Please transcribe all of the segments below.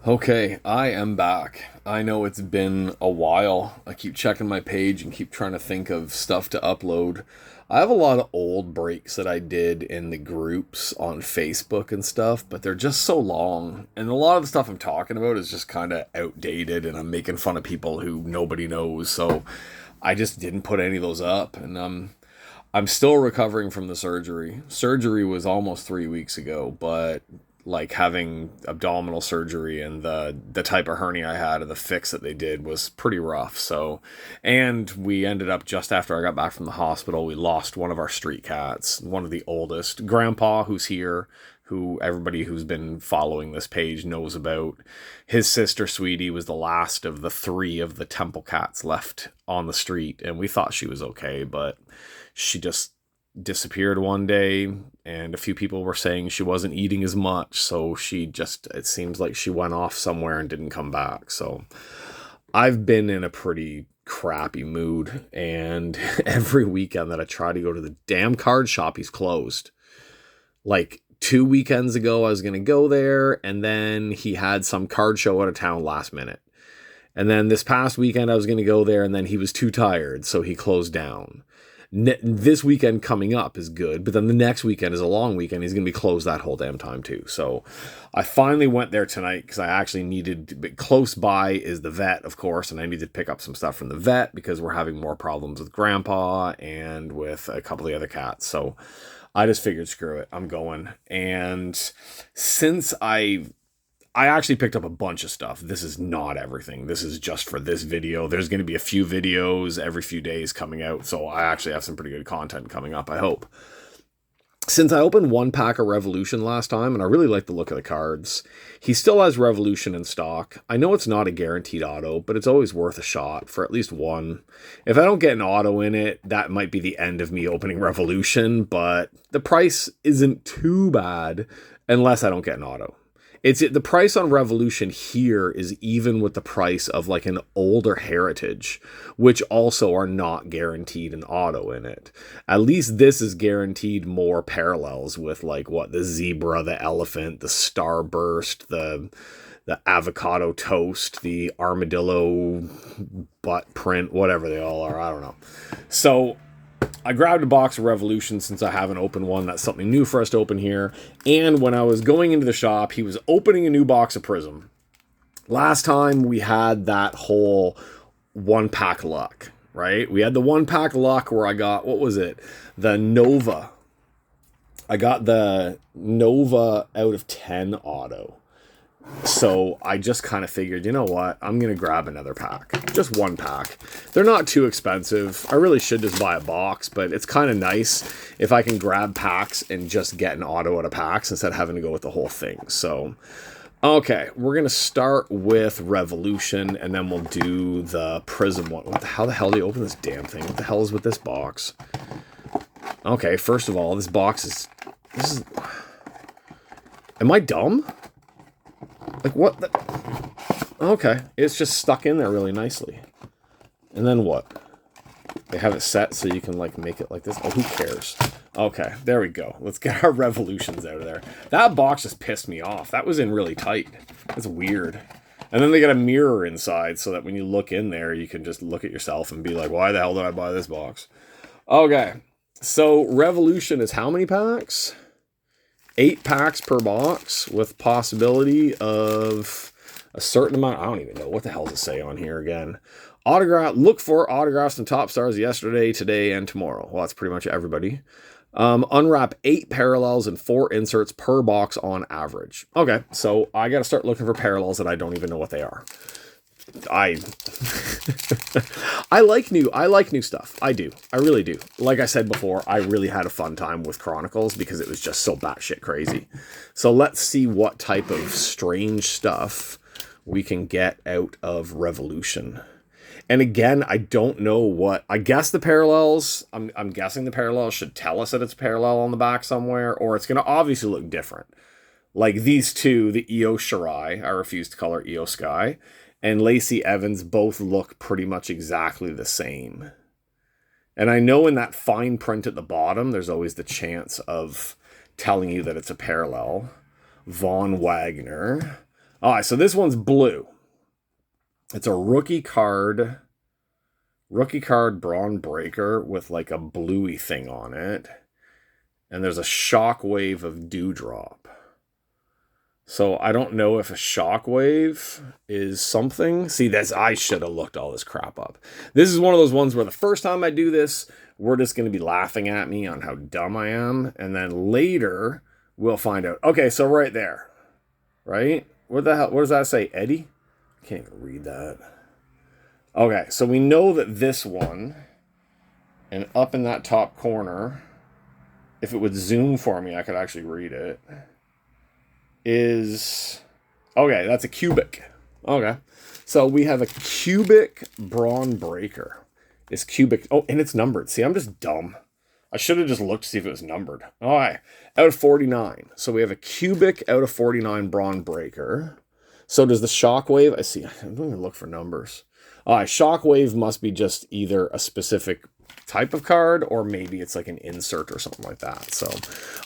Okay, I am back. I know it's been a while. I keep checking my page and keep trying to think of stuff to upload. I have a lot of old breaks that I did in the groups on Facebook and stuff, but they're just so long. And a lot of the stuff I'm talking about is just kind of outdated and I'm making fun of people who nobody knows. So I just didn't put any of those up. And I'm still recovering from the surgery. Surgery was almost 3 weeks ago, but like having abdominal surgery and the type of hernia I had and the fix that they did was pretty rough. So, and we ended up just after I got back from the hospital, we lost one of our street cats, one of the oldest. Grandpa, who's here, who everybody who's been following this page knows about. His sister Sweetie was the last of the three of the temple cats left on the street, and we thought she was okay, but she just disappeared one day, and a few people were saying she wasn't eating as much, so it seems like she went off somewhere and didn't come back. So I've been in a pretty crappy mood, and every weekend that I try to go to the damn card shop, he's closed. Like 2 weekends ago I was going to go there, and then he had some card show out of town last minute. And then this past weekend I was going to go there, and then he was too tired, so he closed down. This weekend coming up is good, but then the next weekend is a long weekend. He's going to be closed that whole damn time too. So I finally went there tonight because I actually needed, close by is the vet, of course, and I needed to pick up some stuff from the vet because we're having more problems with Grandpa and with a couple of the other cats. So I just figured, screw it, I'm going. And since I actually picked up a bunch of stuff. This is not everything. This is just for this video. There's going to be a few videos every few days coming out, so I actually have some pretty good content coming up, I hope. Since I opened one pack of Revolution last time, and I really like the look of the cards, he still has Revolution in stock. I know it's not a guaranteed auto, but it's always worth a shot for at least one. If I don't get an auto in it, that might be the end of me opening Revolution, but the price isn't too bad unless I don't get an auto. The price on Revolution here is even with the price of like an older Heritage, which also are not guaranteed an auto in it. At least this is guaranteed more parallels with like what the zebra, the elephant, the starburst, the avocado toast, the armadillo butt print, whatever they all are. I don't know. So I grabbed a box of Revolution since I haven't opened one. That's something new for us to open here. And when I was going into the shop, he was opening a new box of PRIZM. Last time we had that whole one pack luck, right? We had the one pack luck where I got, what was it? The Nova. I got the Nova out of 10 auto. So I just kind of figured, you know what? I'm going to grab another pack. Just one pack. They're not too expensive. I really should just buy a box, but it's kind of nice if I can grab packs and just get an auto out of packs instead of having to go with the whole thing. So, okay, we're going to start with Revolution, and then we'll do the PRIZM one. How the hell do you open this damn thing? What the hell is with this box? Okay, first of all, this box is... Am I dumb? Like, what the... Okay, it's just stuck in there really nicely. And then what? They have it set so you can, like, make it like this? Oh, who cares? Okay, there we go. Let's get our Revolutions out of there. That box just pissed me off. That was in really tight. That's weird. And then they got a mirror inside so that when you look in there, you can just look at yourself and be like, why the hell did I buy this box? Okay, so Revolution is how many packs? 8 packs per box with possibility of a certain amount. I don't even know. What the hell does it say on here again? Look for autographs and top stars yesterday, today, and tomorrow. Well, that's pretty much everybody. Unwrap 8 parallels and 4 inserts per box on average. Okay, so I got to start looking for parallels that I don't even know what they are. I like new stuff. I do. I really do. Like I said before, I really had a fun time with Chronicles because it was just so batshit crazy. So let's see what type of strange stuff we can get out of Revolution. And again, I don't know what... I guess the parallels... I'm guessing the parallels should tell us that it's parallel on the back somewhere, or it's going to obviously look different. Like these two, the Io Shirai, I refuse to call her Io Sky, and Lacey Evans both look pretty much exactly the same. And I know in that fine print at the bottom, there's always the chance of telling you that it's a parallel. Von Wagner, All right, so this one's blue. It's a rookie card Brawn Breaker with like a bluey thing on it. And there's a shockwave of Dewdrop. So I don't know if a shockwave is something. See, I should have looked all this crap up. This is one of those ones where the first time I do this, we're just going to be laughing at me on how dumb I am. And then later, we'll find out. Okay, so right there. Right? What the hell? What does that say? Eddie? I can't even read that. Okay, so we know that this one, and up in that top corner, if it would zoom for me, I could actually read it, is... Okay, that's a cubic. Okay. So we have a cubic Brawn Breaker. It's cubic. Oh, and it's numbered. See, I'm just dumb. I should have just looked to see if it was numbered. All right. Out of 49. So we have a cubic out of 49 Brawn Breaker. So does the shockwave... I see. I don't even look for numbers. All right. Shockwave must be just either a specific type of card, or maybe it's like an insert or something like that. So,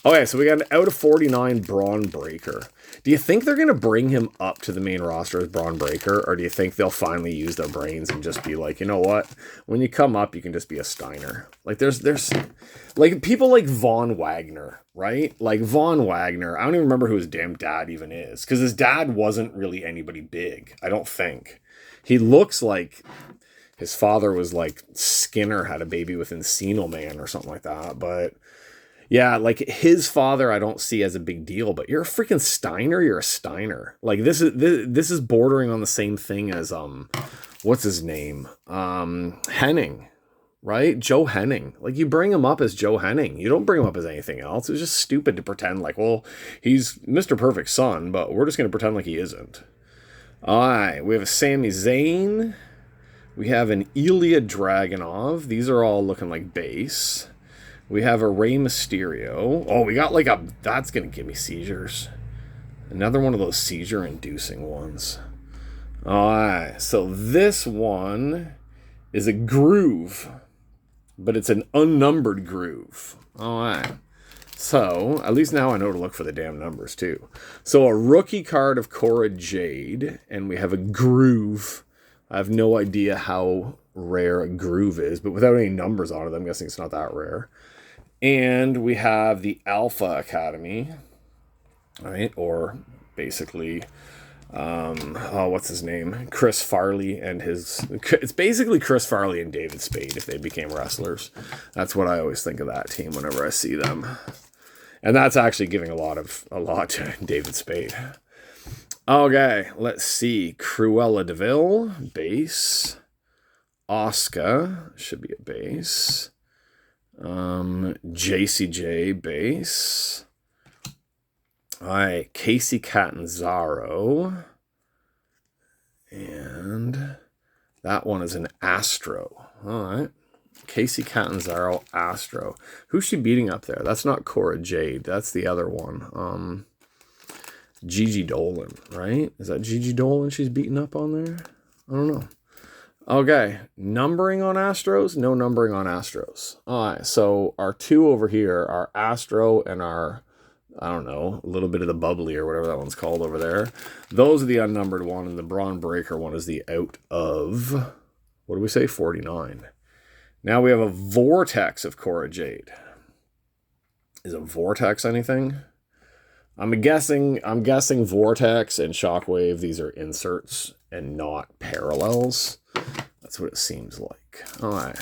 okay, so we got an out of 49 Brawn Breaker. Do you think they're going to bring him up to the main roster as Brawn Breaker, or do you think they'll finally use their brains and just be like, you know what? When you come up, you can just be a Steiner. Like, there's like people like Von Wagner, right? Like Von Wagner, I don't even remember who his damn dad even is, because his dad wasn't really anybody big, I don't think. He looks like... His father was like Skinner had a baby with Encino Man or something like that. But yeah, like his father I don't see as a big deal. But you're a freaking Steiner. You're a Steiner. Like this is bordering on the same thing as what's his name? Henning, right? Joe Henning. Like you bring him up as Joe Henning. You don't bring him up as anything else. It's just stupid to pretend like, well, he's Mr. Perfect Son, but we're just gonna pretend like he isn't. All right, we have a Sami Zayn. We have an Ilya Dragunov. These are all looking like base. We have a Rey Mysterio. Oh, we got like a... That's going to give me seizures. Another one of those seizure-inducing ones. Alright, so this one is a groove. But it's an unnumbered groove. Alright. So, at least now I know to look for the damn numbers, too. So, a rookie card of Cora Jade. And we have a groove. I have no idea how rare a groove is, but without any numbers on it, I'm guessing it's not that rare. And we have the Alpha Academy, right? Or basically, what's his name? Chris Farley and his... It's basically Chris Farley and David Spade if they became wrestlers. That's what I always think of that team whenever I see them. And that's actually giving a lot to David Spade. Okay, let's see. Cruella DeVille, base. Asuka, should be a base. JCJ, base. Alright, Casey Catanzaro. And that one is an Astro. Alright. Casey Catanzaro, Astro. Who's she beating up there? That's not Cora Jade. That's the other one. Gigi Dolan, right? Is that Gigi Dolan she's beating up on there? I don't know. Okay, numbering on Astros? No numbering on Astros. All right, so our two over here are Astro and our, I don't know, a little bit of the bubbly or whatever that one's called over there. Those are the unnumbered one, and the Brawn Breaker one is the out of, what do we say, 49. Now we have a Vortex of Cora Jade. Is a Vortex anything? I'm guessing Vortex and Shockwave, these are inserts and not parallels. That's what it seems like. All right.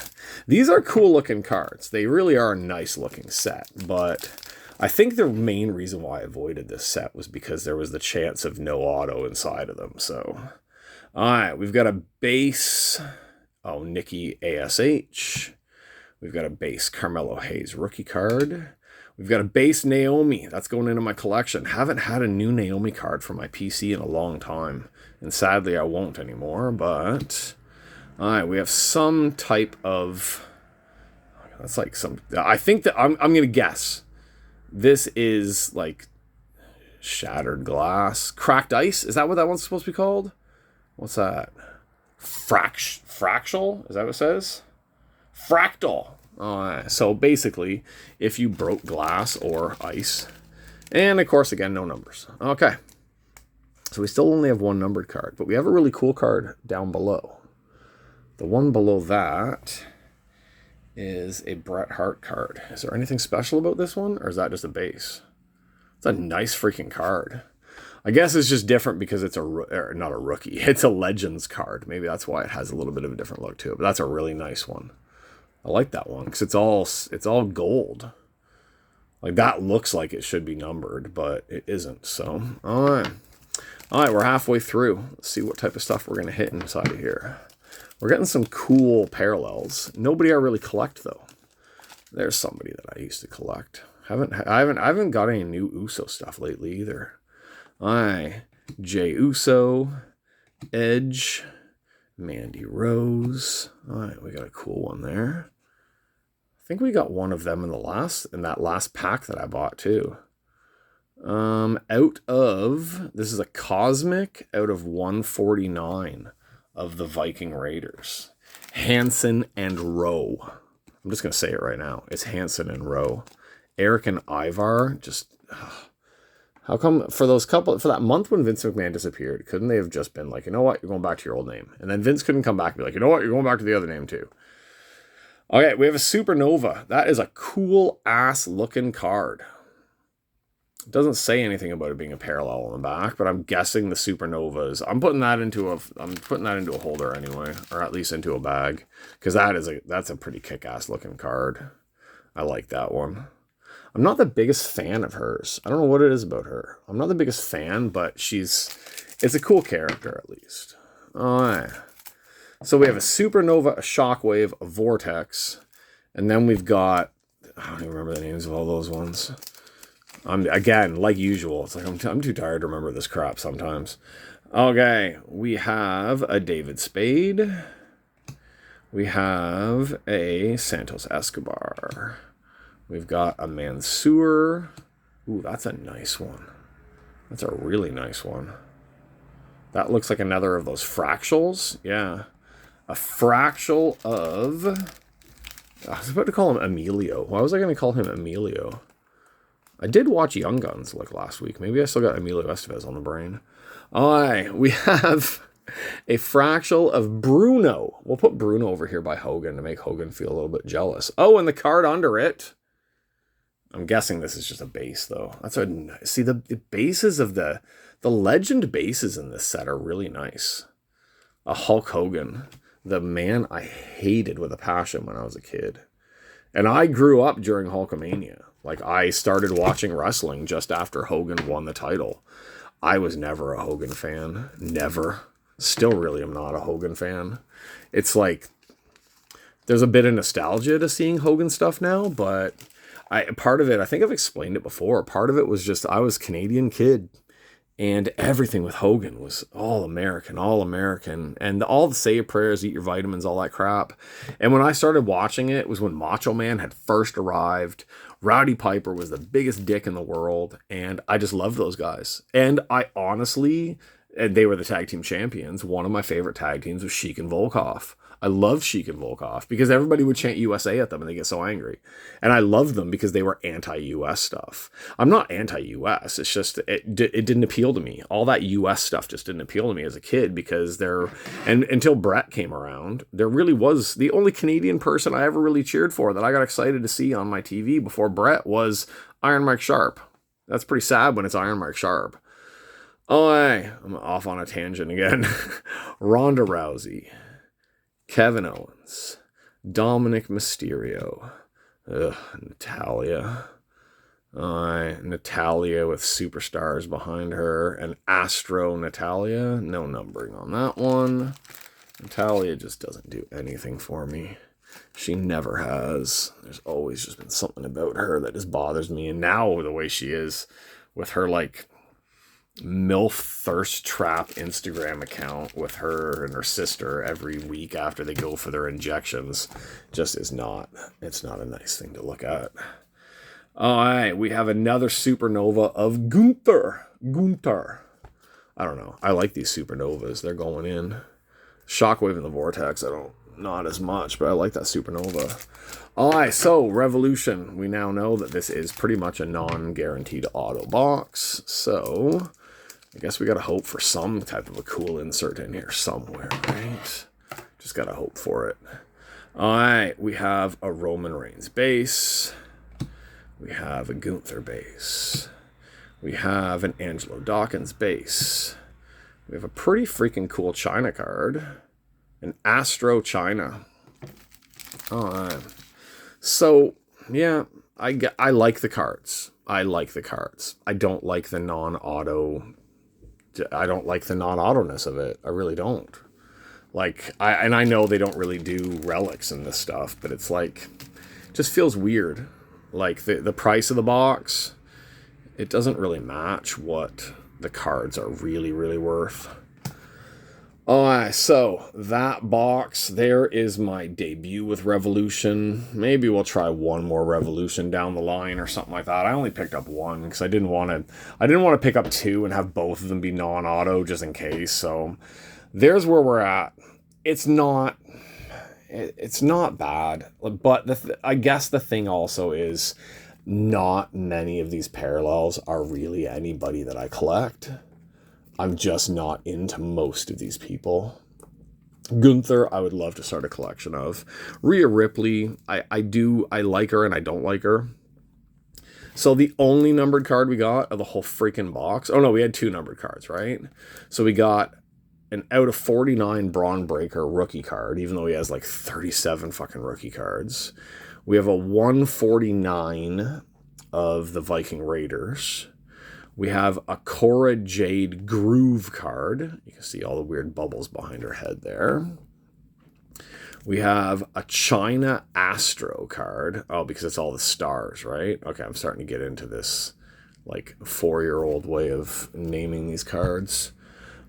These are cool looking cards. They really are a nice looking set, but I think the main reason why I avoided this set was because there was the chance of no auto inside of them. So, all right, we've got a base. Oh, Nikki ASH. We've got a base Carmelo Hayes rookie card. We've got a base Naomi. That's going into my collection. Haven't had a new Naomi card for my PC in a long time. And sadly, I won't anymore. But, all right, we have some type of... That's like some... I think that... I'm going to guess. This is like shattered glass. Cracked ice? Is that what that one's supposed to be called? What's that? Fractal? Is that what it says? Fractal. So basically, if you broke glass or ice, and of course, again, no numbers. Okay. So we still only have one numbered card, but we have a really cool card down below. The one below that is a Bret Hart card. Is there anything special about this one, or is that just a base? It's a nice freaking card. I guess it's just different because it's not a rookie. It's a Legends card. Maybe that's why it has a little bit of a different look to it. But that's a really nice one. I like that one because it's all gold. Like, that looks like it should be numbered, but it isn't. So, all right, we're halfway through. Let's see what type of stuff we're gonna hit inside of here. We're getting some cool parallels. Nobody I really collect though. There's somebody that I used to collect. I haven't got any new Uso stuff lately either. Jey Uso, Edge, Mandy Rose. All right, we got a cool one there. I think we got one of them in that last pack that I bought too. This is a Cosmic out of 149 of the Viking Raiders. Hansen and Rowe. I'm just gonna say it right now. It's Hansen and Rowe. Eric and Ivar just. How come for that month when Vince McMahon disappeared, couldn't they have just been like, you know what, you're going back to your old name? And then Vince couldn't come back and be like, you know what, you're going back to the other name too. Okay, we have a Supernova. That is a cool ass looking card. It doesn't say anything about it being a parallel on the back, but I'm guessing the Supernovas. I'm putting that into a holder anyway, or at least into a bag, because that's a pretty kick-ass looking card. I like that one. I'm not the biggest fan of hers. I don't know what it is about her. I'm not the biggest fan, but it's a cool character at least. All right. So we have a Supernova, a Shockwave, a Vortex, and then we've got, I don't even remember the names of all those ones. Again, like usual, it's like I'm too tired to remember this crap sometimes. Okay, we have a David Spade. We have a Santos Escobar. We've got a Mansoor. Ooh, that's a nice one. That's a really nice one. That looks like another of those fractals. Yeah. A fractal of... I was about to call him Emilio. Why was I going to call him Emilio? I did watch Young Guns like last week. Maybe I still got Emilio Estevez on the brain. All right. We have a fractal of Bruno. We'll put Bruno over here by Hogan to make Hogan feel a little bit jealous. Oh, and the card under it... I'm guessing this is just a base, though. See, the bases of the legend bases in this set are really nice. A Hulk Hogan, the man I hated with a passion when I was a kid. And I grew up during Hulkamania. Like, I started watching wrestling just after Hogan won the title. I was never a Hogan fan. Never. Still really am not a Hogan fan. It's like, there's a bit of nostalgia to seeing Hogan stuff now, but... part of it, I think I've explained it before, part of it was just I was a Canadian kid and everything with Hogan was all American, and all the say your prayers, eat your vitamins, all that crap. And when I started watching it was when Macho Man had first arrived. Rowdy Piper was the biggest dick in the world, and I just loved those guys. And I honestly, they were the tag team champions. One of my favorite tag teams was Sheik and Volkov. I loved Sheik and Volkov because everybody would chant USA at them and they get so angry. And I loved them because they were anti-US stuff. I'm not anti-US. It's just, it didn't appeal to me. All that US stuff just didn't appeal to me as a kid because and until Bret came around, there really was the only Canadian person I ever really cheered for that I got excited to see on my TV before Bret was Iron Mike Sharp. That's pretty sad when it's Iron Mike Sharp. Oh, hey, I'm off on a tangent again. Ronda Rousey. Kevin Owens, Dominic Mysterio, Natalia. Natalia with superstars behind her, and Astro Natalia. No numbering on that one. Natalia just doesn't do anything for me. She never has. There's always just been something about her that just bothers me. And now the way she is with her like MILF thirst trap Instagram account with her and her sister every week after they go for their injections just it's not a nice thing to look at. All right, we have another Supernova of Gunther. I don't know. I like these Supernovas. They're going in. Shockwave and the Vortex, not as much, but I like that Supernova. All right, so Revolution. We now know that this is pretty much a non-guaranteed auto box. So I guess we got to hope for some type of a cool insert in here somewhere, right? Just got to hope for it. All right, we have a Roman Reigns base. We have a Gunther base. We have an Angelo Dawkins base. We have a pretty freaking cool China card. An Astro China. All right. So, yeah, I like the cards. I like the cards. I don't like the non-auto. I don't like the non-auto-ness of it. I really don't. Like, I know they don't really do relics and this stuff, but it's like, it just feels weird. Like, the price of the box, it doesn't really match what the cards are really, really worth. Alright, so that box, there is my debut with Revolution. Maybe we'll try one more Revolution down the line or something like that. I only picked up one because I didn't want to pick up two and have both of them be non-auto just in case. So there's where we're at. It's not bad, but I guess the thing also is not many of these parallels are really anybody that I collect. I'm just not into most of these people. Gunther, I would love to start a collection of. Rhea Ripley, I like her and I don't like her. So the only numbered card we got of the whole freaking box. Oh no, we had 2 numbered cards, right? So we got an out of 49 Braun Breaker rookie card, even though he has like 37 fucking rookie cards. We have a 149 of the Viking Raiders. We have a Cora Jade Groove card. You can see all the weird bubbles behind her head there. We have a China Astro card. Oh, because it's all the stars, right? Okay, I'm starting to get into this like 4-year-old way of naming these cards.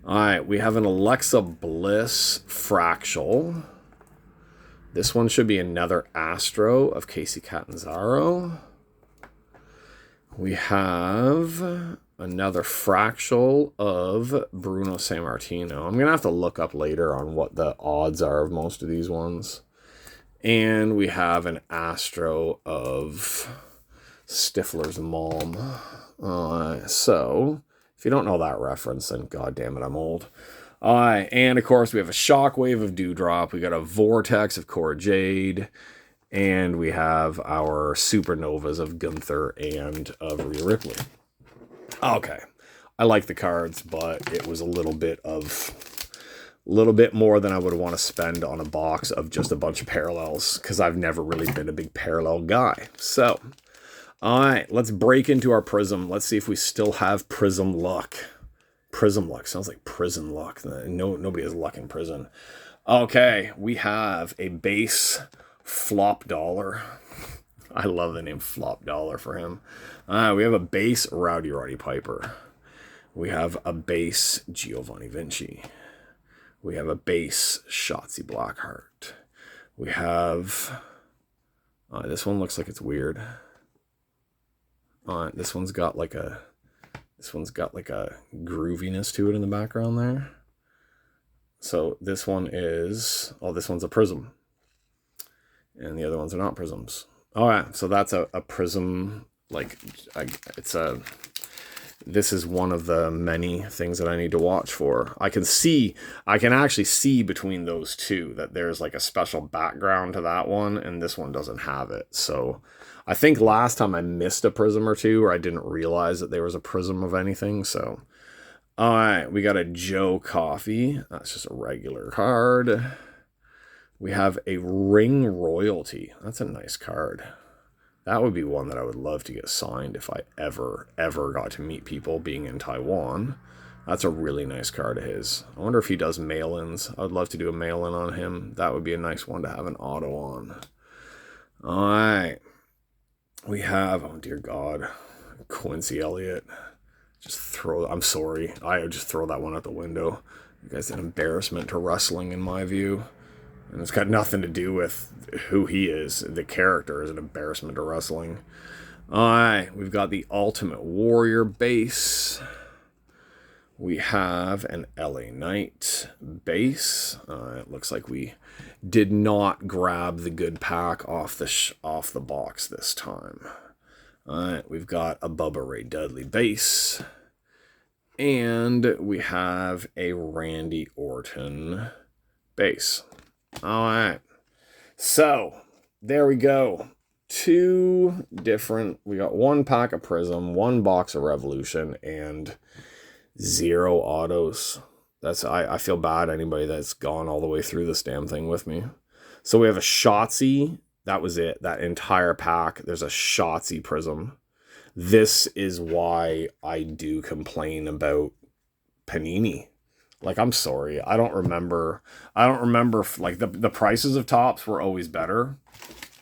All right, we have an Alexa Bliss Fractal. This one should be another Astro of Casey Catanzaro. We have another Fractal of Bruno Sammartino. I'm going to have to look up later on what the odds are of most of these ones. And we have an Astro of Stifler's mom. So, if you don't know that reference, then goddamn it, I'm old. And of course, we have a Shockwave of Dewdrop. We got a Vortex of Cora Jade. And we have our Supernovas of Gunther and of Rhea Ripley. Okay. I like the cards, but it was a little bit more than I would want to spend on a box of just a bunch of parallels, because I've never really been a big parallel guy. So, all right, let's break into our Prism. Let's see if we still have Prism luck. Prism luck. Sounds like prison luck. Nobody has luck in prison. Okay, we have a base Flop Dollar. I love the name Flop Dollar for him. We have a base Rowdy Roddy Piper. We have a base Giovanni Vinci. We have a base Shotzi Blackheart. We have... this one looks like it's weird. This one's got like a grooviness to it in the background there. So this one is... Oh, this one's a Prism. And the other ones are not Prisms. All right, so that's a Prism. Like, this is one of the many things that I need to watch for. I can actually see between those two that there's like a special background to that one, and this one doesn't have it. So I think last time I missed a Prism or two, or I didn't realize that there was a Prism of anything. So, all right, we got a Joe Coffey. That's just a regular card. We have a Ring Royalty. That's a nice card. That would be one that I would love to get signed if I ever got to meet people being in Taiwan. That's a really nice card of his. I wonder if he does mail-ins. I would love to do a mail-in on him. That would be a nice one to have an auto on. All right. We have, oh dear God, Quincy Elliott. I'm sorry. I would just throw that one out the window. You guys, an embarrassment to wrestling in my view. And it's got nothing to do with who he is. The character is an embarrassment to wrestling. All right, we've got the Ultimate Warrior base. We have an LA Knight base. It looks like we did not grab the good pack off the box this time. All right, we've got a Bubba Ray Dudley base. And we have a Randy Orton base. All right. So there we go. Two different. We got one pack of Prism, one box of Revolution, and 0 autos. I feel bad anybody that's gone all the way through this damn thing with me. So we have a Shotzi. That was it. That entire pack. There's a Shotzi Prism. This is why I do complain about Panini. Like, I'm sorry. I don't remember, like, the prices of tops were always better.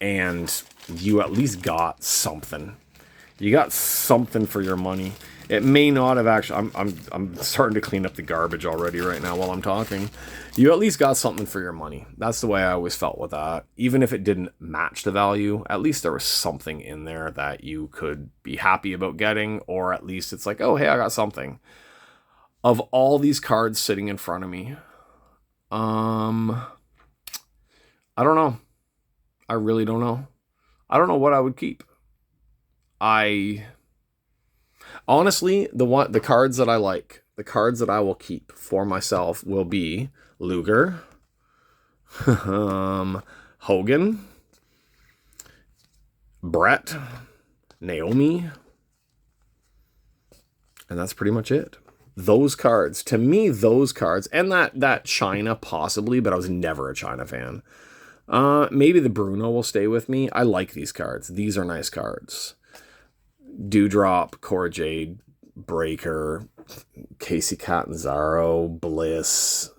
And you at least got something. You got something for your money. It may not have actually... I'm starting to clean up the garbage already right now while I'm talking. You at least got something for your money. That's the way I always felt with that. Even if it didn't match the value, at least there was something in there that you could be happy about getting, or at least it's like, oh, hey, I got something. Of all these cards sitting in front of me, I don't know. I really don't know. I don't know what I would keep. Honestly, the cards that I like, the cards that I will keep for myself will be Luger, Hogan, Brett, Naomi, and that's pretty much it. Those cards, to me, those cards, and that China possibly, but I was never a China fan. Maybe the Bruno will stay with me. I like these cards. These are nice cards. Dewdrop, Cora, Jade, Breaker, Casey Catanzaro, Bliss,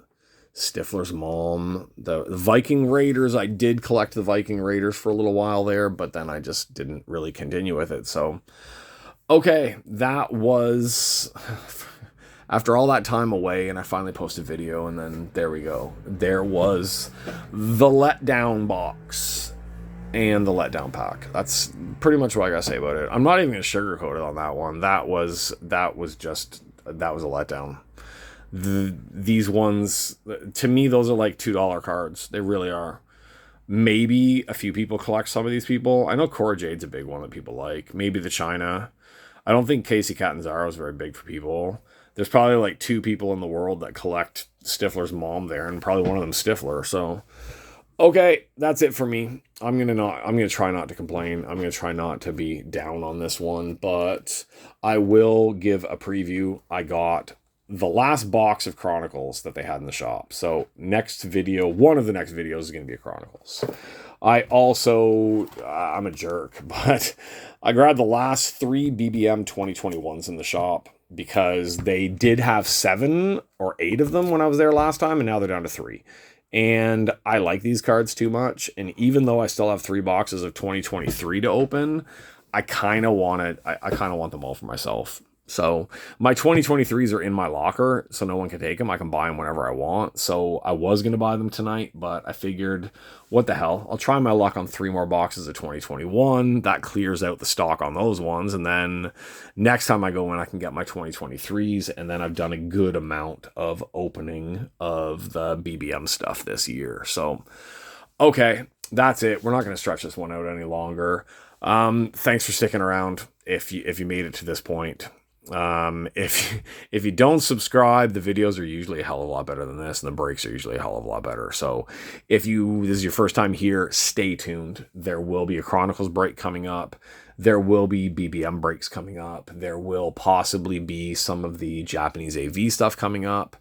Stifler's Mom, the Viking Raiders. I did collect the Viking Raiders for a little while there, but then I just didn't really continue with it. So, okay, that was... After all that time away, and I finally posted video, and then there we go. There was the letdown box and the letdown pack. That's pretty much what I gotta say about it. I'm not even gonna sugarcoat it on that one. That was a letdown. These ones, to me, those are like $2 cards. They really are. Maybe a few people collect some of these people. I know Cora Jade's a big one that people like. Maybe the China. I don't think Casey Catanzaro is very big for people. There's probably like 2 people in the world that collect Stifler's Mom there, and probably one of them Stifler. So, okay, that's it for me. I'm gonna try not to complain. I'm gonna try not to be down on this one, but I will give a preview. I got the last box of Chronicles that they had in the shop. So next video, one of the next videos is gonna be a Chronicles. I also, I'm a jerk, but I grabbed the last 3 BBM 2021s in the shop, because they did have 7 or 8 of them when I was there last time, and now they're down to 3. And I like these cards too much, and even though I still have 3 boxes of 2023 to open, I kind of want them all for myself. So my 2023s are in my locker, so no one can take them. I can buy them whenever I want. So I was going to buy them tonight, but I figured, what the hell? I'll try my luck on 3 more boxes of 2021. That clears out the stock on those ones. And then next time I go in, I can get my 2023s. And then I've done a good amount of opening of the BBM stuff this year. So, okay, that's it. We're not going to stretch this one out any longer. Thanks for sticking around if you made it to this point. If you don't subscribe, the videos are usually a hell of a lot better than this, and the breaks are usually a hell of a lot better. So if this is your first time here, stay tuned. There will be a Chronicles break coming up. There will be BBM breaks coming up. There will possibly be some of the Japanese AV stuff coming up.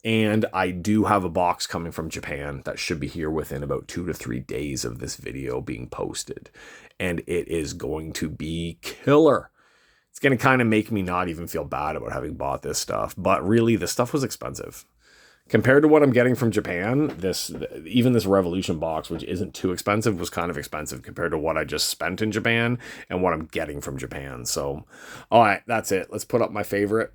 And I do have a box coming from Japan that should be here within about 2 to 3 days of this video being posted. And it is going to be killer. It's going to kind of make me not even feel bad about having bought this stuff. But really, this stuff was expensive. Compared to what I'm getting from Japan, even this Revolution box, which isn't too expensive, was kind of expensive compared to what I just spent in Japan and what I'm getting from Japan. So, all right, that's it. Let's put up my favorite.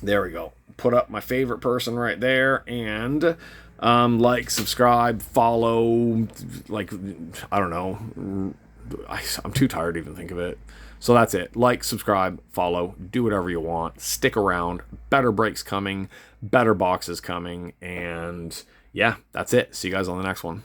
There we go. Put up my favorite person right there. And like, subscribe, follow, like, I don't know. I'm too tired to even think of it. So that's it. Like, subscribe, follow, do whatever you want. Stick around. Better breaks coming. Better boxes coming. And yeah, that's it. See you guys on the next one.